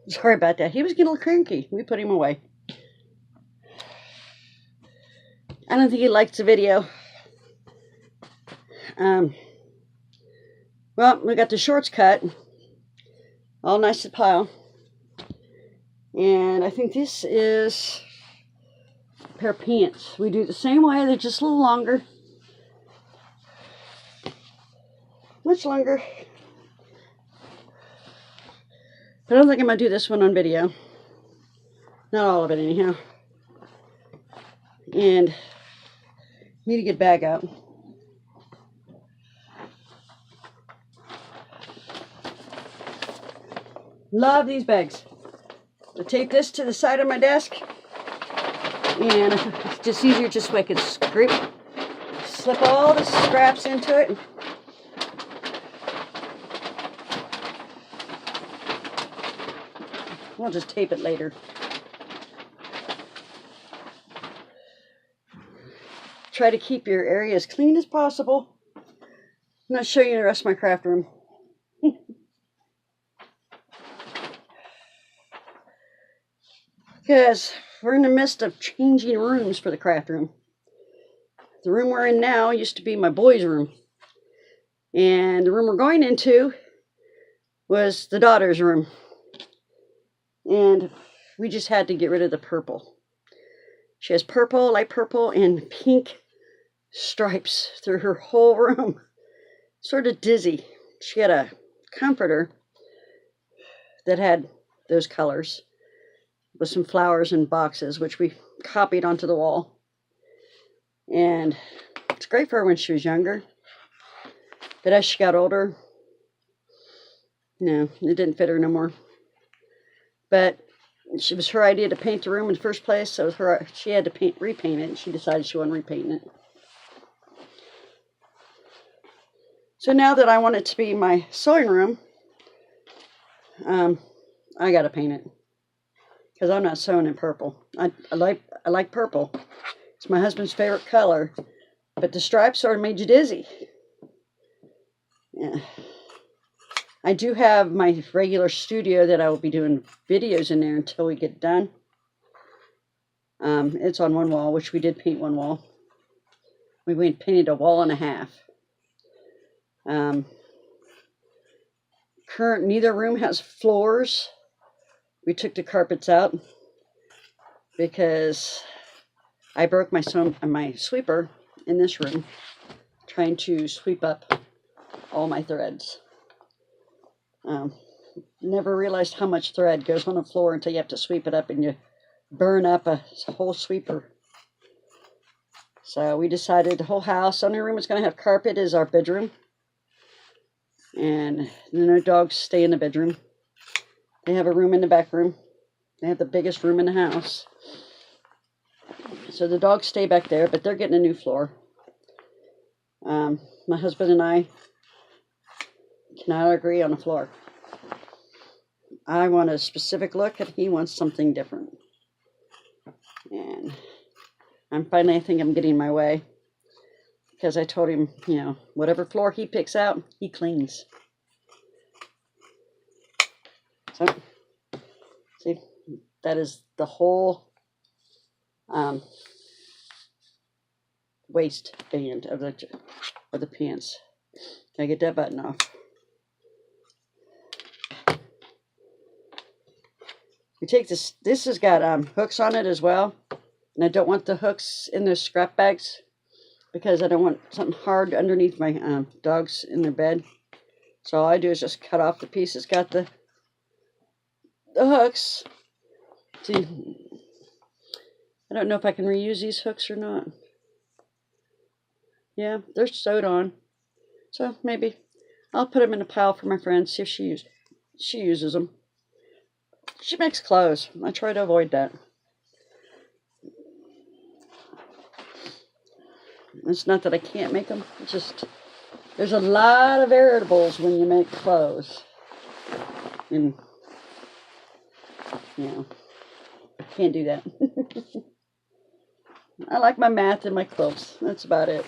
Sorry about that. He was getting a little cranky. We put him away. I don't think he liked the video. Well, we got the shorts cut. All nice and pile. And I think this is a pair of pants. We do it the same way. They're just a little longer. Much longer. But I don't think I'm going to do this one on video. Not all of it anyhow. And need to get bag out. Love these bags. I tape this to the side of my desk. And it's just easier just so I can slip all the scraps into it. We'll just tape it later. Try to keep your area as clean as possible. I'm not showing you the rest of my craft room. Because we're in the midst of changing rooms for the craft room. The room we're in now used to be my boys' room. And the room we're going into was the daughter's room. And we just had to get rid of the purple. She has purple, light purple, and pink stripes through her whole room. Sort of dizzy. She had a comforter that had those colors with some flowers and boxes, which we copied onto the wall. And it's great for her when she was younger. But as she got older, no, it didn't fit her no more. But it was her idea to paint the room in the first place, so she had to repaint it, and she decided she wasn't repainting it. So now that I want it to be my sewing room, I gotta paint it. Because I'm not sewing in purple. I like purple. It's my husband's favorite color. But the stripes sort of made you dizzy. Yeah. I do have my regular studio that I will be doing videos in there until we get done. It's on one wall, which we did paint one wall. We painted a wall and a half. Neither room has floors. We took the carpets out because I broke my sweeper in this room trying to sweep up all my threads. Never realized how much thread goes on the floor until you have to sweep it up and you burn up a whole sweeper. So we decided the whole house, the only room that's going to have carpet is our bedroom. And then our dogs stay in the bedroom. They have a room in the back room. They have the biggest room in the house. So the dogs stay back there, but they're getting a new floor. My husband and I cannot agree on a floor. I want a specific look, and he wants something different. And I think I'm getting my way. Because I told him, whatever floor he picks out, he cleans. So, see, that is the whole waistband of the pants. Can I get that button off? We take this. This has got hooks on it as well, and I don't want the hooks in those scrap bags because I don't want something hard underneath my dogs in their bed. So all I do is just cut off the piece that's got the hooks. See, I don't know if I can reuse these hooks or not. Yeah, they're sewed on. So maybe I'll put them in a pile for my friend, see if she uses them. She makes clothes. I try to avoid that. It's not that I can't make them. It's just there's a lot of variables when you make clothes. And, can't do that. I like my math and my quilts. That's about it.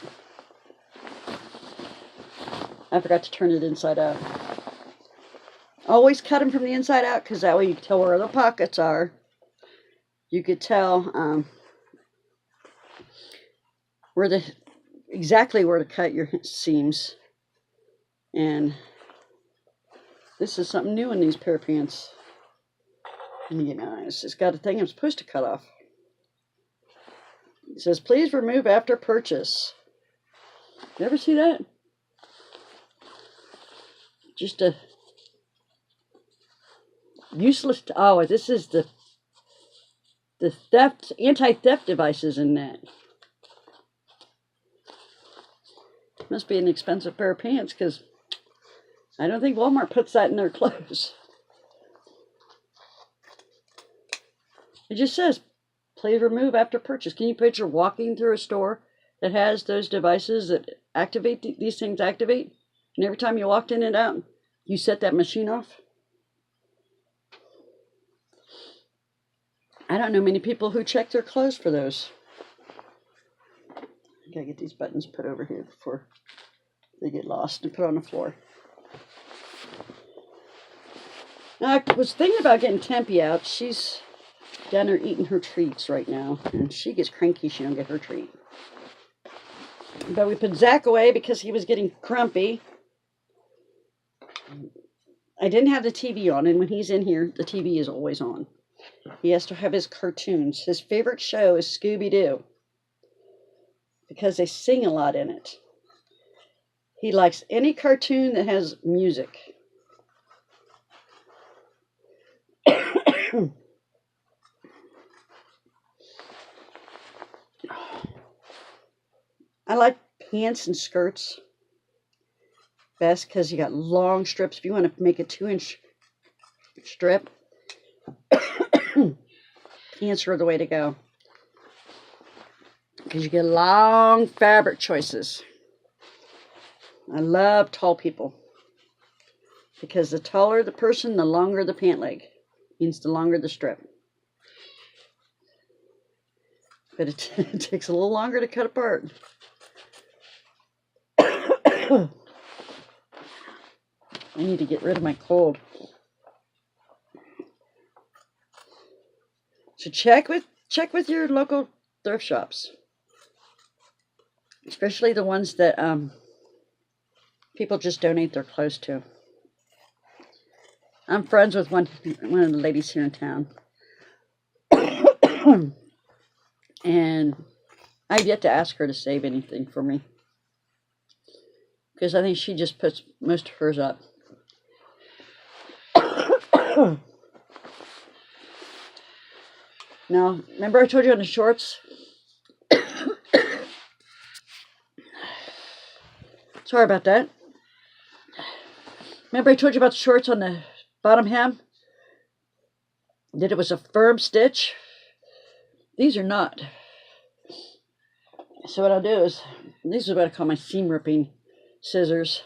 I forgot to turn it inside out. Always cut them from the inside out, because that way you can tell where the pockets are. You could tell exactly where to cut your seams. And this is something new in these pair of pants. You know, it's just got a thing I'm supposed to cut off. It says, please remove after purchase. You ever see that? Just a useless. Oh, this is the theft, anti-theft devices in that. Must be an expensive pair of pants, because I don't think Walmart puts that in their clothes. It just says, please remove after purchase. Can you picture walking through a store that has those devices that activate, these things activate? And every time you walked in and out, you set that machine off? I don't know many people who check their clothes for those. I gotta get these buttons put over here before they get lost and put on the floor. Now, I was thinking about getting Tempe out. She's down there eating her treats right now, and she gets cranky if she don't get her treat. But we put Zach away because he was getting grumpy. I didn't have the TV on, and when he's in here, the TV is always on. He has to have his cartoons. His favorite show is Scooby-Doo, because they sing a lot in it. He likes any cartoon that has music. I like pants and skirts best because you got long strips. If you want to make a 2-inch strip, pants are the way to go, because you get long fabric choices. I love tall people, because the taller the person, the longer the pant leg. Means the longer the strip. But it takes a little longer to cut apart. I need to get rid of my cold. So check with your local thrift shops, especially the ones that people just donate their clothes to. I'm friends with one of the ladies here in town, and I've yet to ask her to save anything for me, because I think she just puts most of hers up. Now, remember I told you on the shorts? Sorry about that. Remember I told you about the shorts on the bottom hem? That it was a firm stitch? These are not. So what I'll do is, these are what I call my seam ripping scissors.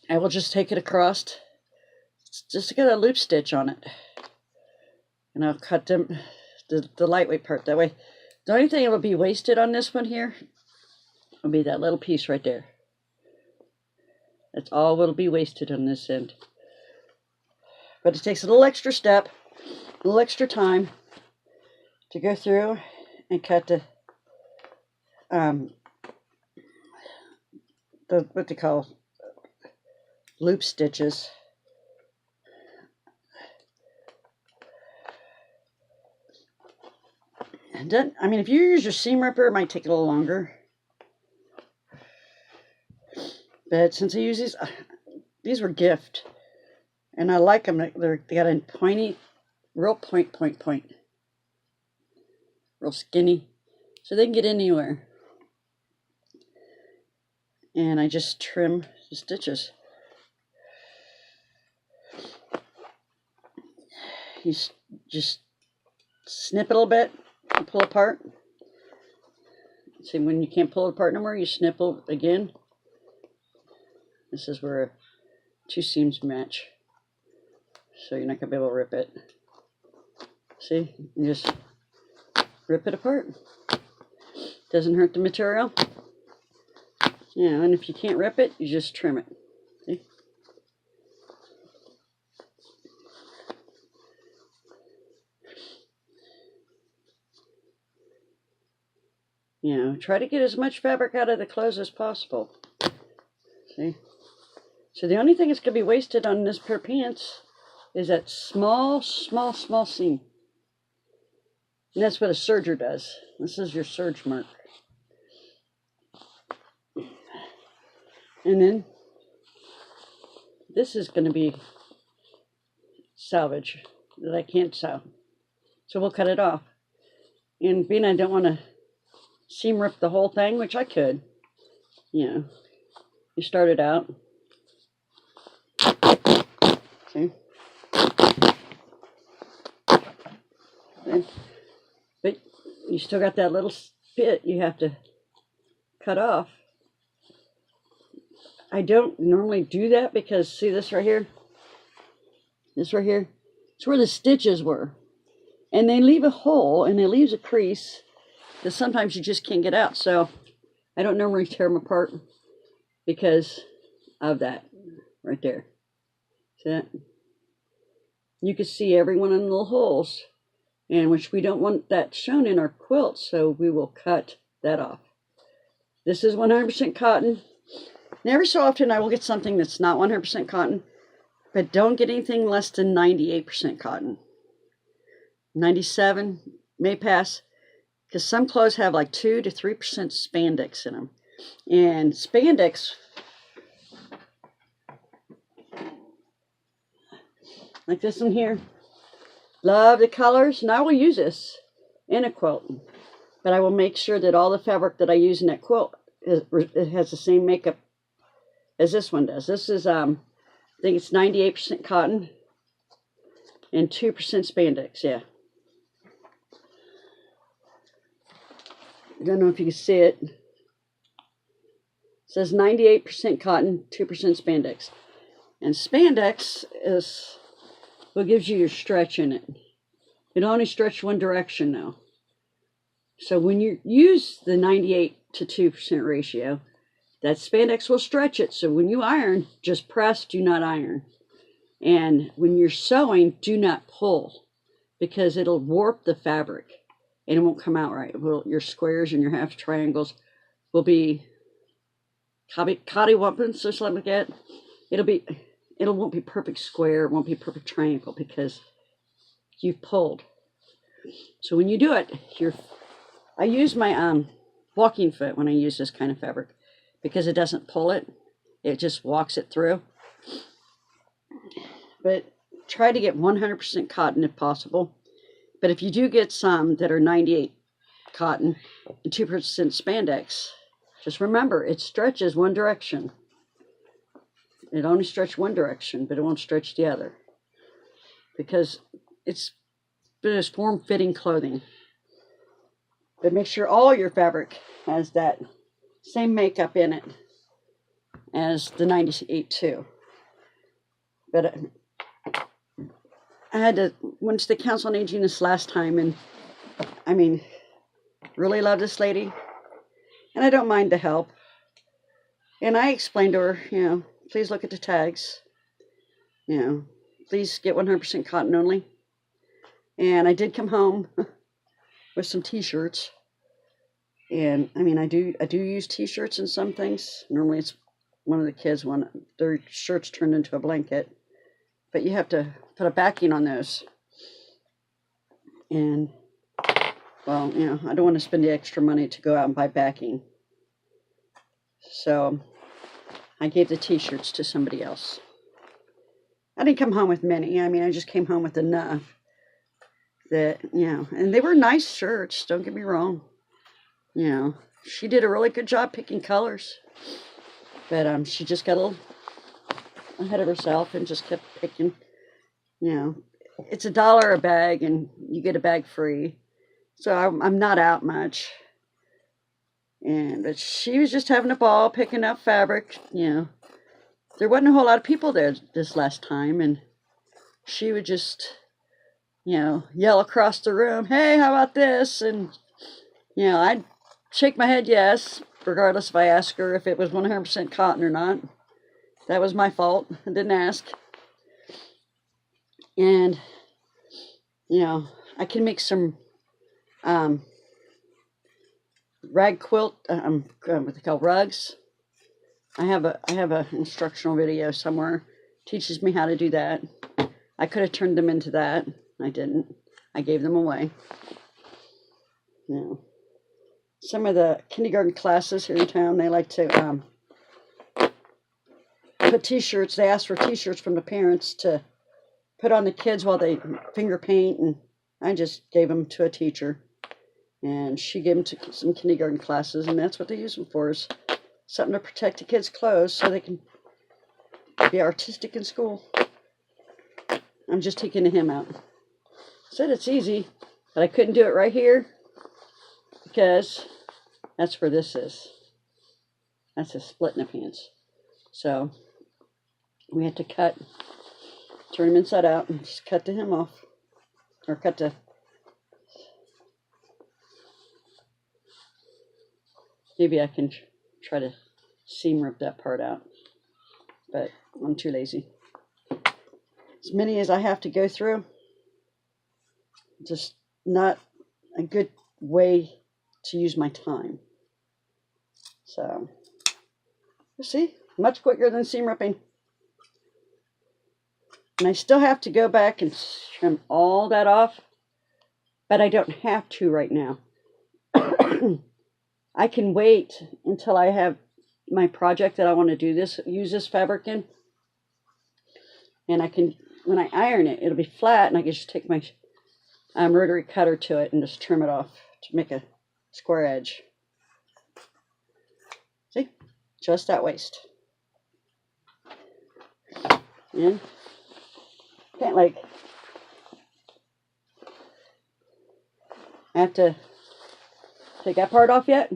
I will just take it across, just to get a loop stitch on it. And I'll cut them, the lightweight part. That way, the only thing that will be wasted on this one here will be that little piece right there. That's all will be wasted on this end. But it takes a little extra step, a little extra time to go through and cut the what they call loop stitches. And then, I mean, if you use your seam ripper, it might take a little longer. But since I use these were gift, and I like them. They got a pointy, real point, real skinny, so they can get anywhere. And I just trim the stitches. You just snip it a little bit and pull apart. See, when you can't pull it apart no more, you snip it again. This is where two seams match, so you're not going to be able to rip it. See, you just rip it apart. Doesn't hurt the material. Yeah, and if you can't rip it, you just trim it. See? You know, try to get as much fabric out of the clothes as possible. See? So the only thing that's going to be wasted on this pair of pants is that small seam. And that's what a serger does. This is your serge mark. And then this is going to be salvage that I can't sew. So we'll cut it off. And being I don't want to seam rip the whole thing, which I could, you know, you start it out. See? But you still got that little bit you have to cut off. I don't normally do that because, see this right here? This right here? It's where the stitches were. And they leave a hole and it leaves a crease that sometimes you just can't get out. So I don't normally tear them apart because of that right there. See that? You can see every one of the little holes, and which we don't want that shown in our quilt, so we will cut that off. This is 100% cotton. And every so often I will get something that's not 100% cotton, but don't get anything less than 98% cotton. 97 may pass, because some clothes have like 2 to 3% spandex in them. And spandex, like this one here, love the colors, and I will use this in a quilt. But I will make sure that all the fabric that I use in that quilt, it has the same makeup as this one does. This is, I think it's 98% cotton and 2% spandex, yeah. I don't know if you can see it. It says 98% cotton, 2% spandex. And spandex is what gives you your stretch in it. It only stretches one direction now. So when you use the 98 to 2% ratio, that spandex will stretch it. So when you iron, just press, do not iron. And when you're sewing, do not pull, because it'll warp the fabric and it won't come out right. Well, your squares and your half triangles will be cottywampus or something like that. It won't be perfect square, it won't be perfect triangle because you've pulled. So when you do it, I use my walking foot when I use this kind of fabric because it doesn't pull it. It just walks it through. But try to get 100% cotton if possible. But if you do get some that are 98 cotton and 2% spandex, just remember it stretches one direction. It only stretches one direction, but it won't stretch the other, because it is form-fitting clothing. But make sure all your fabric has that same makeup in it as the 98 too. But I had to, went to the Council on Aging this last time, and I mean, really love this lady, and I don't mind the help. And I explained to her, you know, please look at the tags, you know, please get 100% cotton only. And I did come home with some t-shirts. And I mean, I do use t-shirts in some things. Normally it's one of the kids want their shirts turned into a blanket, but you have to put a backing on those. And well, you know, I don't want to spend the extra money to go out and buy backing. So I gave the t-shirts to somebody else. I didn't come home with many. I mean, I just came home with enough that, you know, and they were nice shirts, don't get me wrong. You know, she did a really good job picking colors. But she just got a little ahead of herself and just kept picking, you know. It's $1 a bag and you get a bag free. So I'm not out much. But she was just having a ball picking up fabric, you know. There wasn't a whole lot of people there this last time, and she would just, you know, yell across the room, hey, how about this? And, you know, I'd shake my head yes, regardless if I asked her if it was 100% cotton or not. That was my fault. I didn't ask. And, you know, I can make some rag quilt, what they call rugs. I have a instructional video somewhere, teaches me how to do that. I could have turned them into that. I didn't. I gave them away. You know, some of the kindergarten classes here in town, they like to put t-shirts. They ask for t-shirts from the parents to put on the kids while they finger paint, and I just gave them to a teacher, and she gave them to some kindergarten classes, and that's what they use them for, is something to protect the kids' clothes so they can be artistic in school. I'm just taking the hem out. Said it's easy, but I couldn't do it right here because that's where this is. That's a split in the pants. So we had to cut, turn them inside out, and just cut the hem off, or cut the. Maybe I can try to seam rip that part out, but I'm too lazy. As many as I have to go through, just not a good way to use my time. So, you see, much quicker than seam ripping. And I still have to go back and trim all that off, but I don't have to right now. I can wait until I have my project that I want to do this, use this fabric in. And I can, when I iron it, it'll be flat, and I can just take my rotary cutter to it and just trim it off to make a square edge. See? Just that waist. And can't I have to take that part off yet,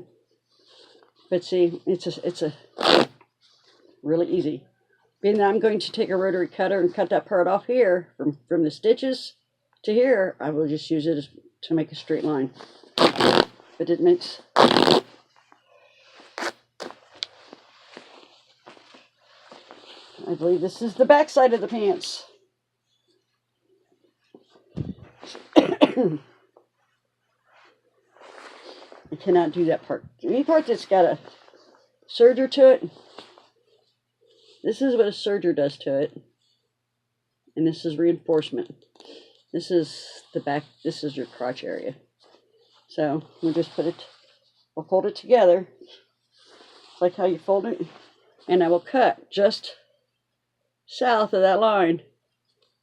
but see, it's a really easy. Being that I'm going to take a rotary cutter and cut that part off here from the stitches to here, I will just use it to make a straight line. But it makes I believe this is the back side of the pants. I cannot do that part. Any part that's got a serger to it, this is what a serger does to it. And this is reinforcement. This is the back, this is your crotch area. So we'll just we'll fold it together. It's like how you fold it. And I will cut just south of that line.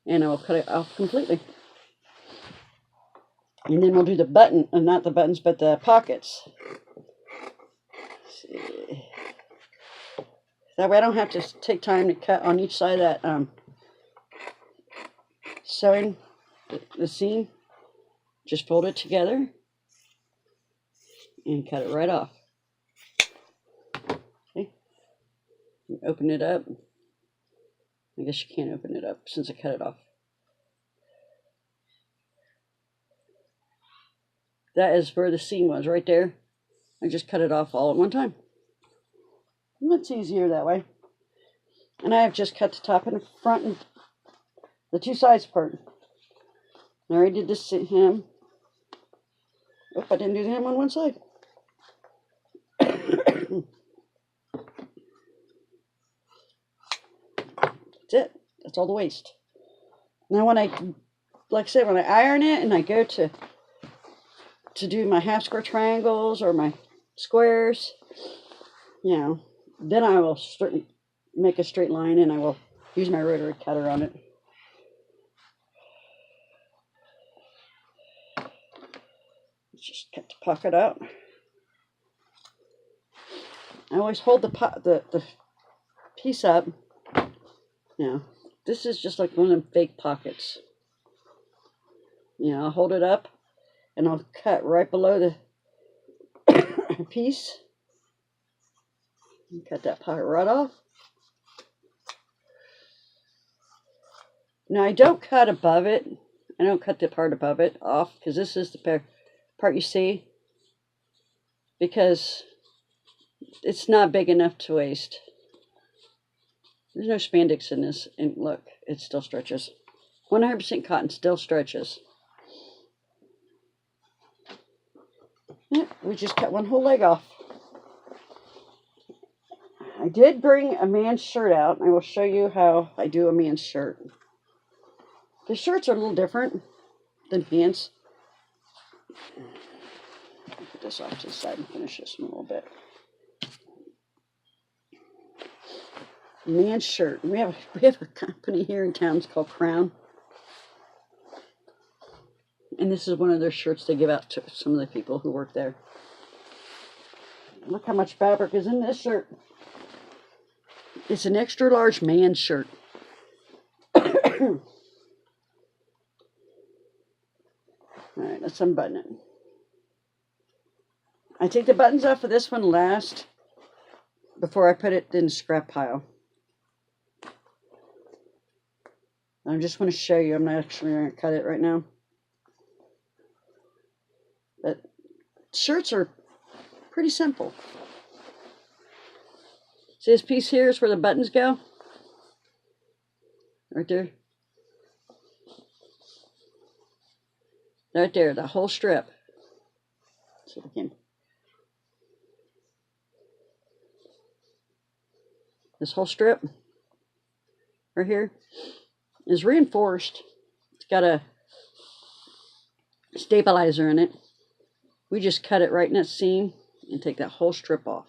And I will cut it off completely. And then we'll do the button, not the buttons, but the pockets. Let's see. That way I don't have to take time to cut on each side of that sewing, the seam. Just fold it together and cut it right off. Okay. Open it up. I guess you can't open it up since I cut it off. That is where the seam was, right there. I just cut it off all at one time. It's easier that way. And I have just cut the top and the front and the two sides part. I already did this hem. Oh, I didn't do the hem on one side. That's it. That's all the waist. Now when like I said, when I iron it and I go to do my half square triangles or my squares, you know, then I will make a straight line, and I will use my rotary cutter on it. Let's just cut the pocket out. I always hold the piece up. You know, this is just like one of them fake pockets. You know, I'll hold it up, and I'll cut right below the piece. And cut that pocket right off. Now I don't cut above it. I don't cut the part above it off, because this is the part you see, because it's not big enough to waste. There's no spandex in this, and look, it still stretches. 100% cotton still stretches. We just cut one whole leg off. I did bring a man's shirt out. I will show you how I do a man's shirt. The shirts are a little different than pants. Put this off to the side and finish this in a little bit. Man's shirt. We have a company here in town. It's called Crown. And this is one of their shirts they give out to some of the people who work there. Look how much fabric is in this shirt. It's an extra large man's shirt. Alright, let's unbutton it. I take the buttons off of this one last before I put it in the scrap pile. I just want to show you. I'm not actually going to cut it right now. But shirts are pretty simple. See this piece here is where the buttons go? Right there. Right there, the whole strip. Let's see if I can. This whole strip right here is reinforced. It's got a stabilizer in it. We just cut it right in that seam and take that whole strip off.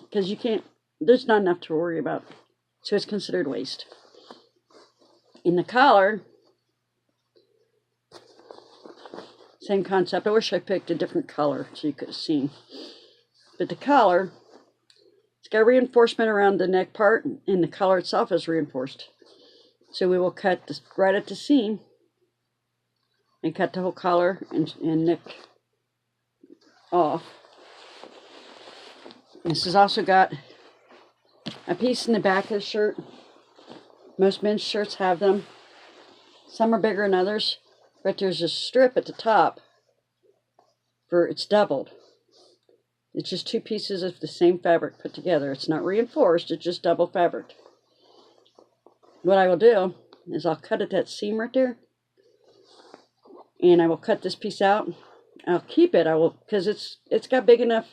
Because you can't, there's not enough to worry about. So it's considered waste. In the collar, same concept. I wish I picked a different color so you could have seen. But the collar, it's got reinforcement around the neck part, and the collar itself is reinforced. So we will cut this right at the seam and cut the whole collar and neck off. This has also got a piece in the back of the shirt. Most men's shirts have them. Some are bigger than others, but there's a strip at the top for it's doubled. It's just two pieces of the same fabric put together. It's not reinforced, it's just double fabric. What I will do is I'll cut at that seam right there, and I will cut this piece out. I'll keep it, because it's got big enough,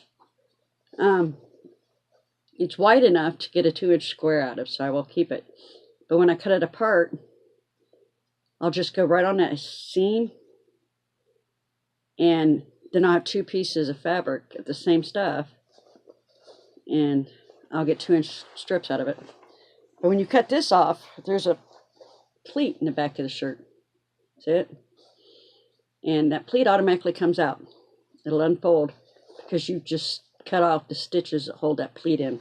it's wide enough to get a 2-inch square out of, so I will keep it. But when I cut it apart, I'll just go right on that seam, and then I'll have two pieces of fabric of the same stuff, and I'll get 2-inch strips out of it. But when you cut this off, there's a pleat in the back of the shirt. See it? And that pleat automatically comes out. It'll unfold because you just cut off the stitches that hold that pleat in.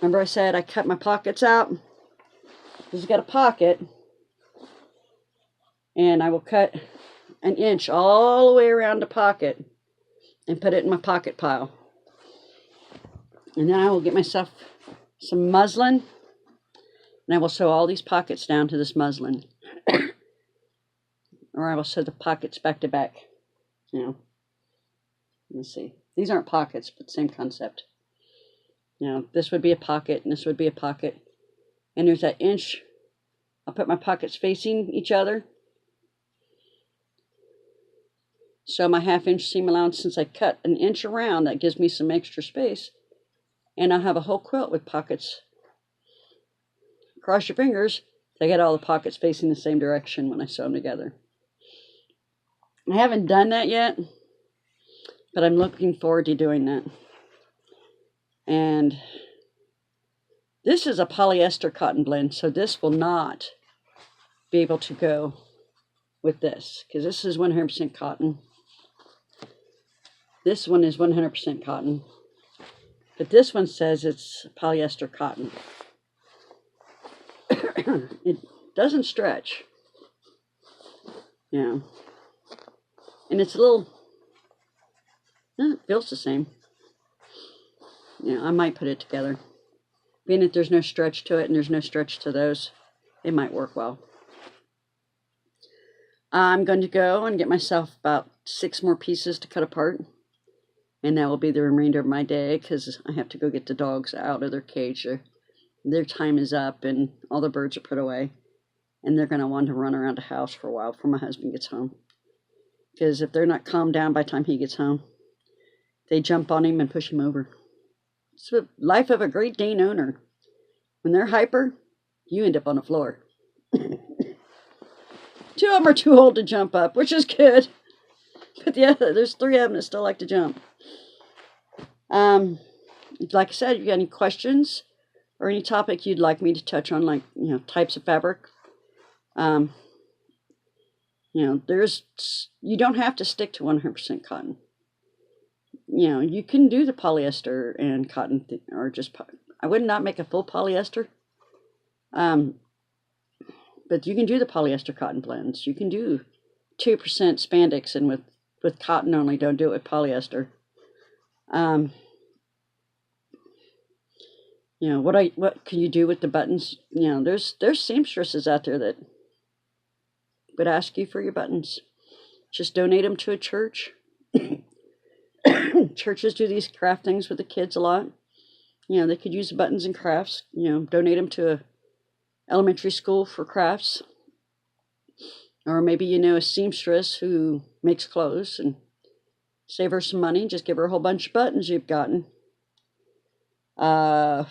Remember I said I cut my pockets out? This has got a pocket. And I will cut 1 inch all the way around the pocket and put it in my pocket pile. And then I will get myself some muslin, and I will sew all these pockets down to this muslin. Or I will sew the pockets back to back. You know, let's see. These aren't pockets, but same concept. You know, this would be a pocket, and this would be a pocket. And there's that inch. I'll put my pockets facing each other. So my 1/2-inch seam allowance, since I cut 1 inch around, that gives me some extra space. And I'll have a whole quilt with pockets. Cross your fingers to get all the pockets facing the same direction when I sew them together. I haven't done that yet, but I'm looking forward to doing that. And this is a polyester cotton blend, so this will not be able to go with this, because this is 100% cotton. This one is 100% cotton. But this one says it's polyester cotton. It doesn't stretch. Yeah. And it's a little, it feels the same. Yeah, I might put it together. Being that there's no stretch to it and there's no stretch to those, it might work well. I'm going to go and get myself about 6 more pieces to cut apart. And that will be the remainder of my day, because I have to go get the dogs out of their cage. Their time is up and all the birds are put away. and they're going to want to run around the house for a while before my husband gets home. Because if they're not calmed down by the time he gets home, they jump on him and push him over. It's the life of a Great Dane owner. When they're hyper, you end up on the floor. 2 of them are too old to jump up, which is good. But there's 3 of them that still like to jump. Like I said, if you got any questions or any topic you'd like me to touch on, like, types of fabric, you don't have to stick to 100% cotton. You can do the polyester and cotton, or just, I would not make a full polyester. But you can do the polyester cotton blends. You can do 2% spandex, and with cotton only, don't do it with polyester. What can you do with the buttons? There's seamstresses out there that would ask you for your buttons. Just donate them to a church. Churches do these craft things with the kids a lot. They could use the buttons in crafts. Donate them to a elementary school for crafts. Or maybe a seamstress who makes clothes, and save her some money. Just give her a whole bunch of buttons you've gotten. One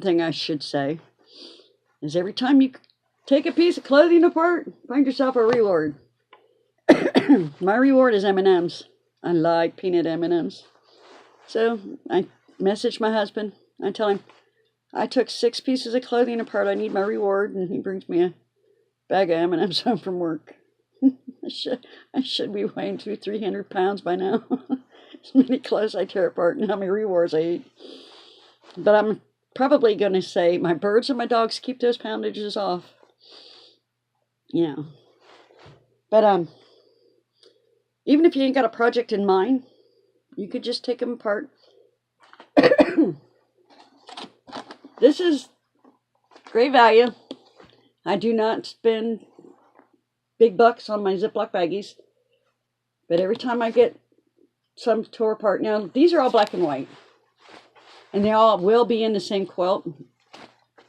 thing I should say is every time you take a piece of clothing apart, find yourself a reward. My reward is M&Ms. I like peanut M&Ms. So I message my husband. I tell him, I took 6 pieces of clothing apart. I need my reward. And he brings me a bag of M&Ms home from work. I should be weighing 200-300 pounds by now. As many clothes I tear apart and how many rewards I eat. But I'm probably going to say my birds and my dogs keep those poundages off. But even if you ain't got a project in mind, you could just take them apart. This is great value. I do not spend big bucks on my Ziploc baggies. But every time I get some tore apart, now these are all black and white. And they all will be in the same quilt.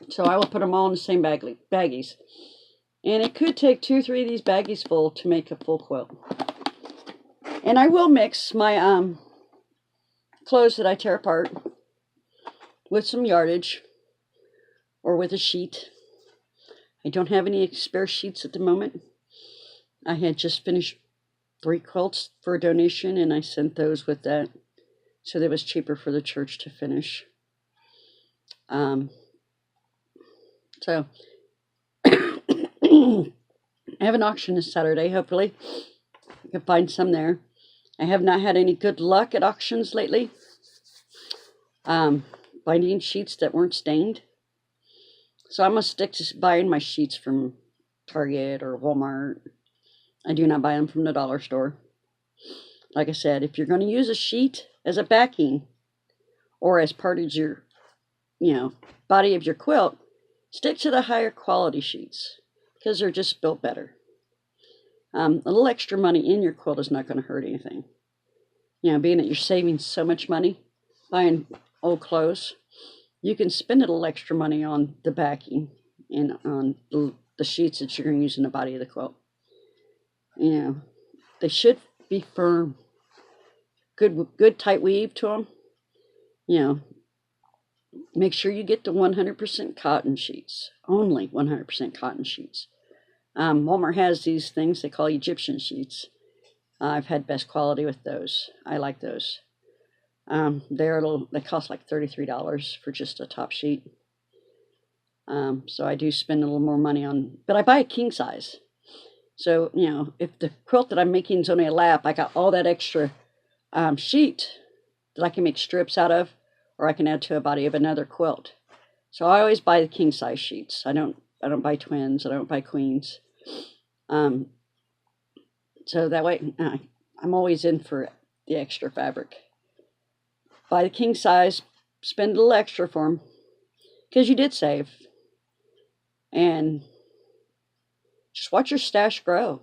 So I will put them all in the same baggies. And it could take 2 or 3 of these baggies full to make a full quilt. And I will mix my clothes that I tear apart with some yardage or with a sheet. I don't have any spare sheets at the moment. I had just finished 3 quilts for a donation, and I sent those with that, so that it was cheaper for the church to finish. So I have an auction this Saturday. Hopefully I can find some there. I have not had any good luck at auctions lately. Finding sheets that weren't stained. So I'm going to stick to buying my sheets from Target or Walmart. I do not buy them from the dollar store. Like I said, if you're going to use a sheet as a backing or as part of your, body of your quilt, stick to the higher quality sheets because they're just built better. A little extra money in your quilt is not going to hurt anything. Being that you're saving so much money buying old clothes, you can spend a little extra money on the backing and on the sheets that you're going to use in the body of the quilt. They should be firm. Good tight weave to them. Make sure you get the 100% cotton sheets. Only 100% cotton sheets. Walmart has these things they call Egyptian sheets. I've had best quality with those. I like those. They cost like $33 for just a top sheet. So I do spend a little more money on, but I buy a king size. So, if the quilt that I'm making is only a lap, I got all that extra sheet that I can make strips out of, or I can add to a body of another quilt. So I always buy the king size sheets. I don't buy twins. I don't buy queens. So that way, I'm always in for the extra fabric. Buy the king size, spend a little extra for them, because you did save. And just watch your stash grow.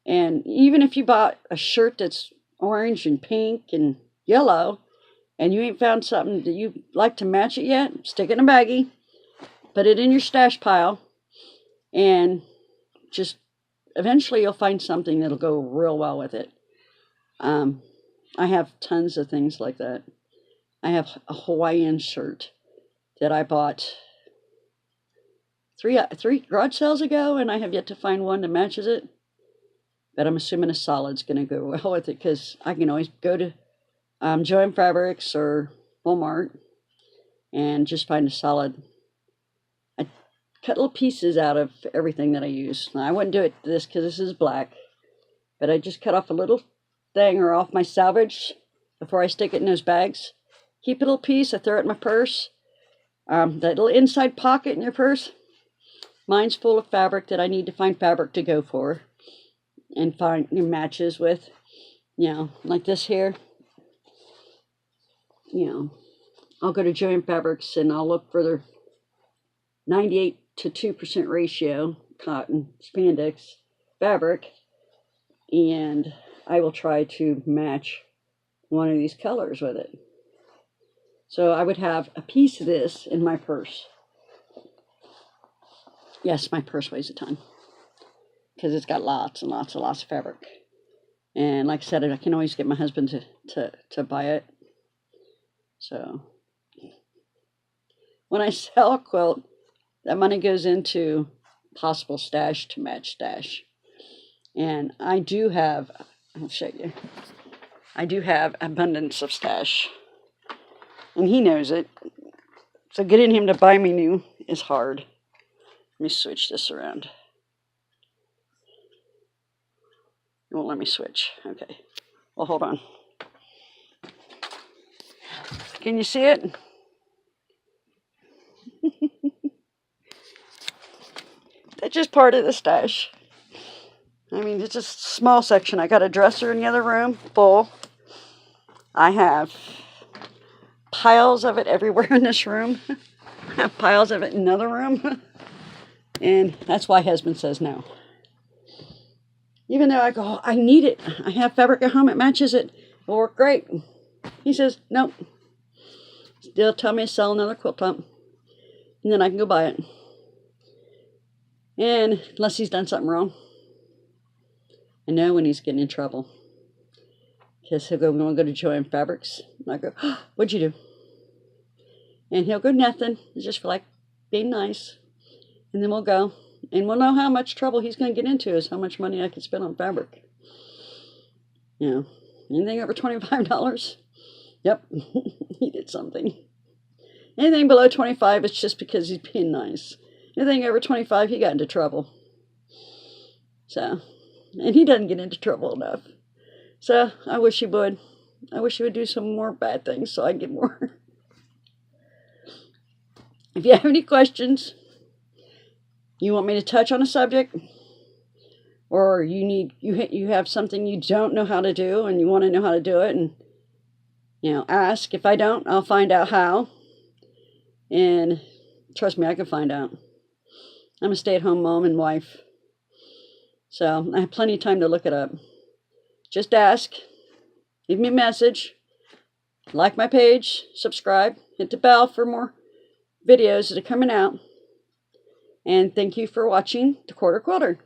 And even if you bought a shirt that's orange and pink and yellow, and you ain't found something that you like to match it yet, stick it in a baggie put it in your stash pile, and just eventually you'll find something that'll go real well with it. I have tons of things like that. I have a Hawaiian shirt that I bought three garage sales ago, and I have yet to find one that matches it. But I'm assuming a solid's going to go well with it, because I can always go to Joann Fabrics or Walmart and just find a solid. I cut little pieces out of everything that I use. Now, I wouldn't do it this because this is black, but I just cut off a little thing or off my salvage before I stick it in those bags. Keep a little piece. I throw it in my purse. That little inside pocket in your purse, mine's full of fabric that I need to find fabric to go for and find your matches with, like this here. I'll go to Joann Fabrics and I'll look for their 98 to 2% ratio cotton spandex fabric, and I will try to match one of these colors with it. So I would have a piece of this in my purse. Yes, my purse weighs a ton, because it's got lots and lots of fabric. And like I said, I can always get my husband to buy it. So when I sell a quilt, that money goes into possible stash to match stash. And I do have, I'll show you, I do have abundance of stash. And he knows it. So getting him to buy me new is hard. Let me switch this around. It won't let me switch. Okay. Well, hold on. Can you see it? That's just part of the stash. I mean, it's just a small section. I got a dresser in the other room full. I have piles of it everywhere in this room. I have piles of it in another room. And that's why husband says no. Even though I go, I need it. I have fabric at home. It matches it. It'll work great. He says, nope. They'll tell me to sell another quilt top, and then I can go buy it. And unless he's done something wrong. I know when he's getting in trouble. Because he'll go, I'm going to go to Joann Fabrics. And I go, oh, what'd you do? And he'll go, nothing. It's just for like being nice. And then we'll go. And we'll know how much trouble he's going to get into is how much money I can spend on fabric. Anything over $25? Yep, he did something. Anything below 25, it's just because he's being nice. Anything over 25, he got into trouble. So, and he doesn't get into trouble enough. So, I wish he would. I wish he would do some more bad things so I get more. If you have any questions, you want me to touch on a subject, or you have something you don't know how to do and you want to know how to do it, and ask. If I don't, I'll find out how. And trust me, I can find out. I'm a stay-at-home mom and wife, so I have plenty of time to look it up. Just ask, leave me a message, like my page, subscribe, hit the bell for more videos that are coming out. And thank you for watching The Quarter Quilter.